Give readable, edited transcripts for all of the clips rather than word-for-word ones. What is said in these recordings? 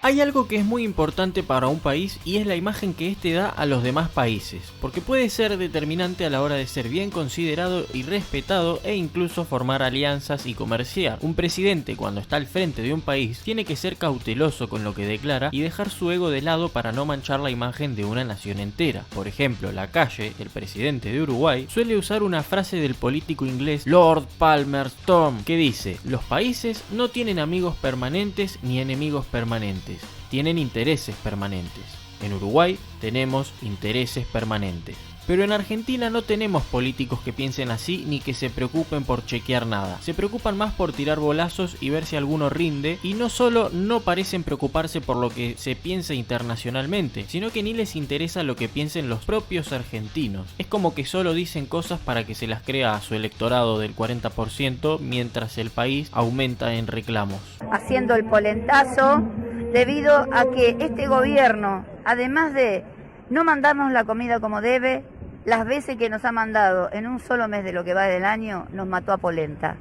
Hay algo que es muy importante para un país y es la imagen que éste da a los demás países, porque puede ser determinante a la hora de ser bien considerado y respetado e incluso formar alianzas y comerciar. Un presidente, cuando está al frente de un país, tiene que ser cauteloso con lo que declara y dejar su ego de lado para no manchar la imagen de una nación entera. Por ejemplo, Lacalle, el presidente de Uruguay, suele usar una frase del político inglés Lord Palmerston que dice: los países no tienen amigos permanentes ni enemigos permanentes. Tienen intereses permanentes. En Uruguay tenemos intereses permanentes. Pero en Argentina no tenemos políticos que piensen así ni que se preocupen por chequear nada. Se preocupan más por tirar bolazos y ver si alguno rinde, y no solo no parecen preocuparse por lo que se piensa internacionalmente, sino que ni les interesa lo que piensen los propios argentinos. Es como que solo dicen cosas para que se las crea a su electorado del 40% mientras el país aumenta en reclamos. Haciendo el polentazo debido a que este gobierno, además de no mandarnos la comida como debe, las veces que nos ha mandado en un solo mes de lo que va del año, nos mató a polenta.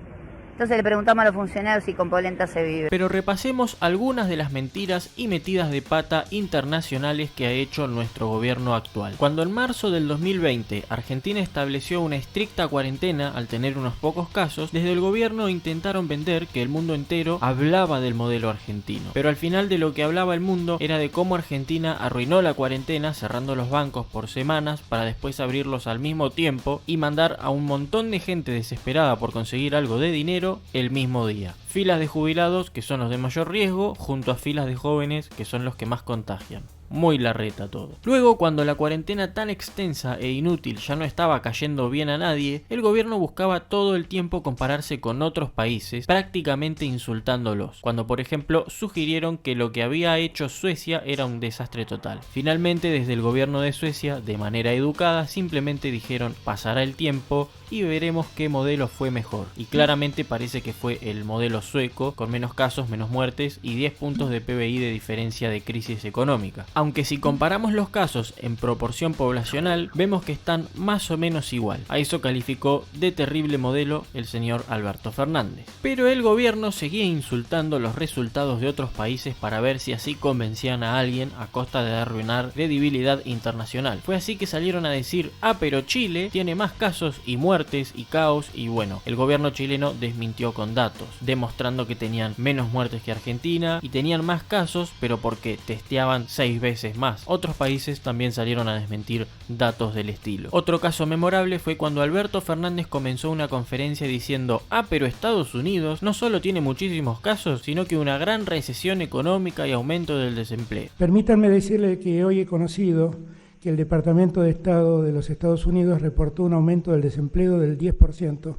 Entonces le preguntamos a los funcionarios si con polenta se vive. Pero repasemos algunas de las mentiras y metidas de pata internacionales que ha hecho nuestro gobierno actual. Cuando en marzo del 2020 Argentina estableció una estricta cuarentena al tener unos pocos casos, desde el gobierno intentaron vender que el mundo entero hablaba del modelo argentino. Pero al final de lo que hablaba el mundo era de cómo Argentina arruinó la cuarentena cerrando los bancos por semanas para después abrirlos al mismo tiempo y mandar a un montón de gente desesperada por conseguir algo de dinero el mismo día. Filas de jubilados, que son los de mayor riesgo, junto a filas de jóvenes, que son los que más contagian. Muy larreta todo. Luego, cuando la cuarentena tan extensa e inútil ya no estaba cayendo bien a nadie, el gobierno buscaba todo el tiempo compararse con otros países, prácticamente insultándolos, cuando por ejemplo sugirieron que lo que había hecho Suecia era un desastre total. Finalmente, desde el gobierno de Suecia, de manera educada, simplemente dijeron: pasará el tiempo y veremos qué modelo fue mejor. Y claramente parece que fue el modelo sueco, con menos casos, menos muertes y 10 puntos de PBI de diferencia de crisis económica. Aunque si comparamos los casos en proporción poblacional, vemos que están más o menos igual. A eso calificó de terrible modelo el señor Alberto Fernández. Pero el gobierno seguía insultando los resultados de otros países para ver si así convencían a alguien a costa de arruinar credibilidad internacional. Fue así que salieron a decir: ah, pero Chile tiene más casos y muertes y caos, y bueno, el gobierno chileno desmintió con datos, demostrando que tenían menos muertes que Argentina y tenían más casos, pero porque testeaban 6 veces más. Otros países también salieron a desmentir datos del estilo. Otro caso memorable fue cuando Alberto Fernández comenzó una conferencia diciendo: ah, pero Estados Unidos no solo tiene muchísimos casos, sino que una gran recesión económica y aumento del desempleo. Permítanme decirle que hoy he conocido que el Departamento de Estado de los Estados Unidos reportó un aumento del desempleo del 10%,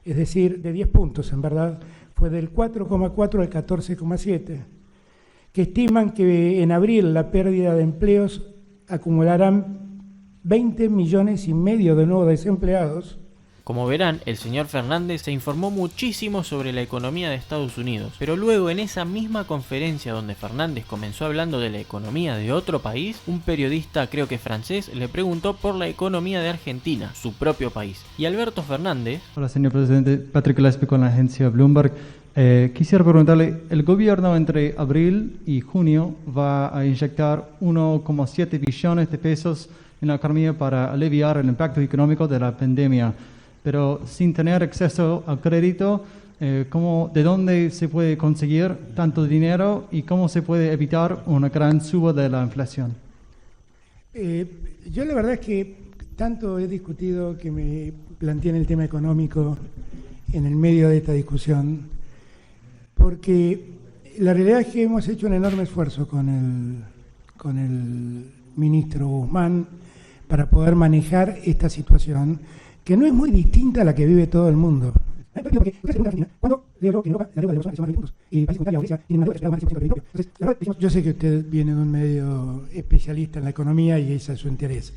es decir, de 10 puntos en verdad, fue del 4,4 al 14,7, que estiman que en abril la pérdida de empleos acumularán 20 millones y medio de nuevos desempleados. Como verán, el señor Fernández se informó muchísimo sobre la economía de Estados Unidos, pero luego en esa misma conferencia donde Fernández comenzó hablando de la economía de otro país, un periodista, creo que francés, le preguntó por la economía de Argentina, su propio país. Y Alberto Fernández... Hola, señor presidente. Patrick Gillespie con la agencia Bloomberg. Quisiera preguntarle, el gobierno entre abril y junio va a inyectar 1,7 billones de pesos en la economía para aliviar el impacto económico de la pandemia, pero sin tener acceso al crédito, ¿de dónde se puede conseguir tanto dinero y cómo se puede evitar una gran suba de la inflación? Yo la verdad es que tanto he discutido que me planteé en el tema económico en el medio de esta discusión, porque la realidad es que hemos hecho un enorme esfuerzo con el ministro Guzmán para poder manejar esta situación, que no es muy distinta a la que vive todo el mundo. Yo sé que usted viene de un medio especialista en la economía y ese es su interés,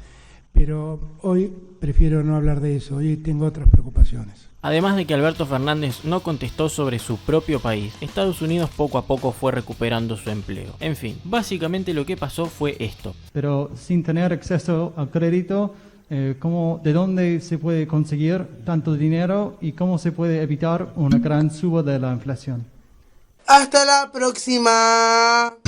pero hoy prefiero no hablar de eso, hoy tengo otras preocupaciones. Además de que Alberto Fernández no contestó sobre su propio país, Estados Unidos poco a poco fue recuperando su empleo. En fin, básicamente lo que pasó fue esto. Pero sin tener acceso al crédito, ¿de dónde se puede conseguir tanto dinero y cómo se puede evitar una gran suba de la inflación? Hasta la próxima.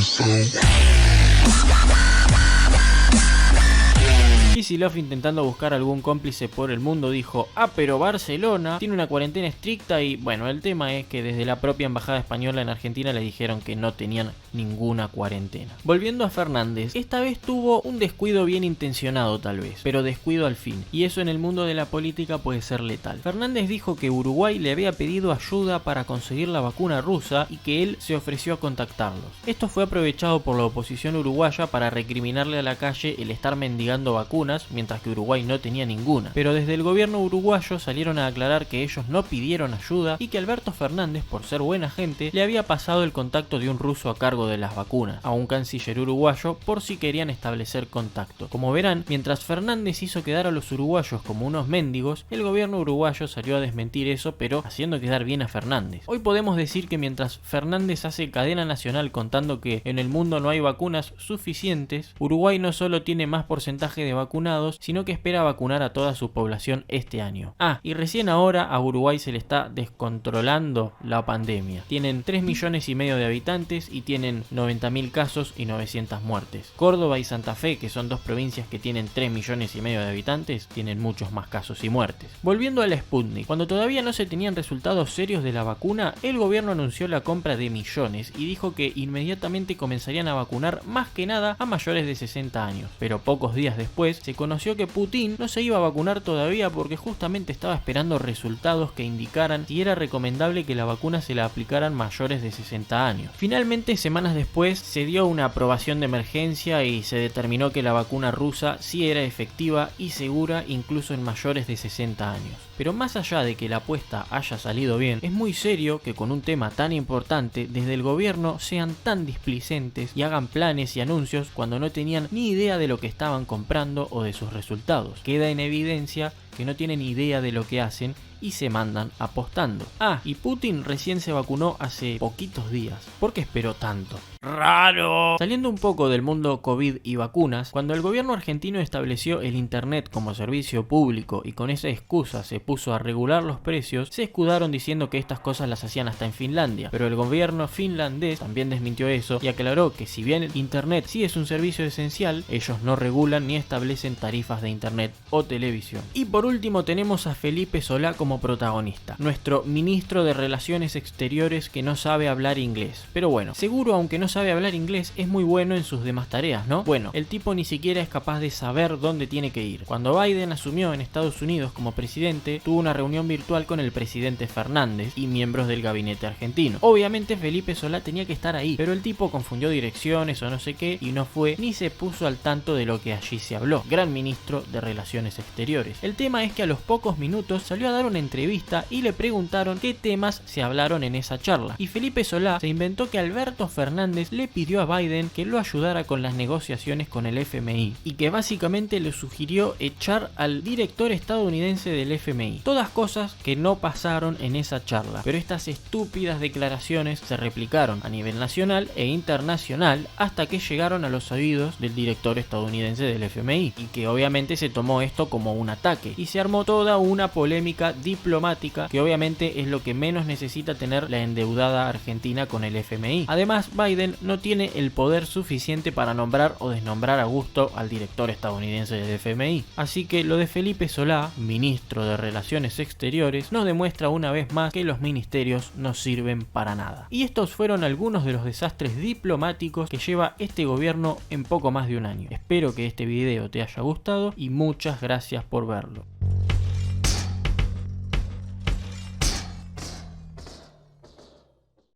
Kicillof, intentando buscar algún cómplice por el mundo, dijo: pero Barcelona tiene una cuarentena estricta. Y bueno, el tema es que desde la propia embajada española en Argentina le dijeron que no tenían ninguna cuarentena. Volviendo a Fernández, esta vez tuvo un descuido bien intencionado tal vez, pero descuido al fin, y eso en el mundo de la política puede ser letal. Fernández dijo que Uruguay le había pedido ayuda para conseguir la vacuna rusa y que él se ofreció a contactarlos. Esto fue aprovechado por la oposición uruguaya para recriminarle a la calle el estar mendigando vacunas, mientras que Uruguay no tenía ninguna. Pero desde el gobierno uruguayo salieron a aclarar que ellos no pidieron ayuda y que Alberto Fernández, por ser buena gente, le había pasado el contacto de un ruso a cargo de las vacunas a un canciller uruguayo por si querían establecer contacto. Como verán, mientras Fernández hizo quedar a los uruguayos como unos mendigos, el gobierno uruguayo salió a desmentir eso, pero haciendo quedar bien a Fernández. Hoy podemos decir que mientras Fernández hace cadena nacional contando que en el mundo no hay vacunas suficientes, Uruguay no solo tiene más porcentaje de vacunados, sino que espera vacunar a toda su población este año. Y recién ahora a Uruguay se le está descontrolando la pandemia. Tienen 3,5 millones de habitantes y tienen 90.000 casos y 900 muertes. Córdoba y Santa Fe, que son dos provincias que tienen 3,5 millones de habitantes, tienen muchos más casos y muertes. Volviendo a la Sputnik, cuando todavía no se tenían resultados serios de la vacuna, el gobierno anunció la compra de millones y dijo que inmediatamente comenzarían a vacunar más que nada a mayores de 60 años. Pero pocos días después se conoció que Putin no se iba a vacunar todavía porque justamente estaba esperando resultados que indicaran si era recomendable que la vacuna se la aplicaran mayores de 60 años. Finalmente, semanas después, se dio una aprobación de emergencia y se determinó que la vacuna rusa sí era efectiva y segura incluso en mayores de 60 años. Pero más allá de que la apuesta haya salido bien, es muy serio que con un tema tan importante desde el gobierno sean tan displicentes y hagan planes y anuncios cuando no tenían ni idea de lo que estaban comprando o de sus resultados. Queda en evidencia que no tienen idea de lo que hacen y se mandan apostando. Y Putin recién se vacunó hace poquitos días. ¿Por qué esperó tanto? ¡Raro! Saliendo un poco del mundo COVID y vacunas, cuando el gobierno argentino estableció el internet como servicio público y con esa excusa se puso a regular los precios, se escudaron diciendo que estas cosas las hacían hasta en Finlandia. Pero el gobierno finlandés también desmintió eso y aclaró que si bien el internet sí es un servicio esencial, ellos no regulan ni establecen tarifas de internet o televisión. Y por último tenemos a Felipe Solá como protagonista, nuestro ministro de Relaciones Exteriores que no sabe hablar inglés. Pero bueno, seguro aunque no sabe hablar inglés es muy bueno en sus demás tareas, ¿no? Bueno, el tipo ni siquiera es capaz de saber dónde tiene que ir. Cuando Biden asumió en Estados Unidos como presidente, tuvo una reunión virtual con el presidente Fernández y miembros del gabinete argentino. Obviamente Felipe Solá tenía que estar ahí, pero el tipo confundió direcciones o no sé qué y no fue ni se puso al tanto de lo que allí se habló. Gran ministro de Relaciones Exteriores. El tema es que a los pocos minutos salió a dar una entrevista y le preguntaron qué temas se hablaron en esa charla. Y Felipe Solá se inventó que Alberto Fernández le pidió a Biden que lo ayudara con las negociaciones con el FMI y que básicamente le sugirió echar al director estadounidense del FMI. Todas cosas que no pasaron en esa charla, pero estas estúpidas declaraciones se replicaron a nivel nacional e internacional hasta que llegaron a los oídos del director estadounidense del FMI y que obviamente se tomó esto como un ataque y se armó toda una polémica diplomática que obviamente es lo que menos necesita tener la endeudada Argentina con el FMI. Además, Biden no tiene el poder suficiente para nombrar o desnombrar a gusto al director estadounidense del FMI. Así que lo de Felipe Solá, ministro de Relaciones Exteriores, nos demuestra una vez más que los ministerios no sirven para nada. Y estos fueron algunos de los desastres diplomáticos que lleva este gobierno en poco más de un año. Espero que este video te haya gustado y muchas gracias por verlo.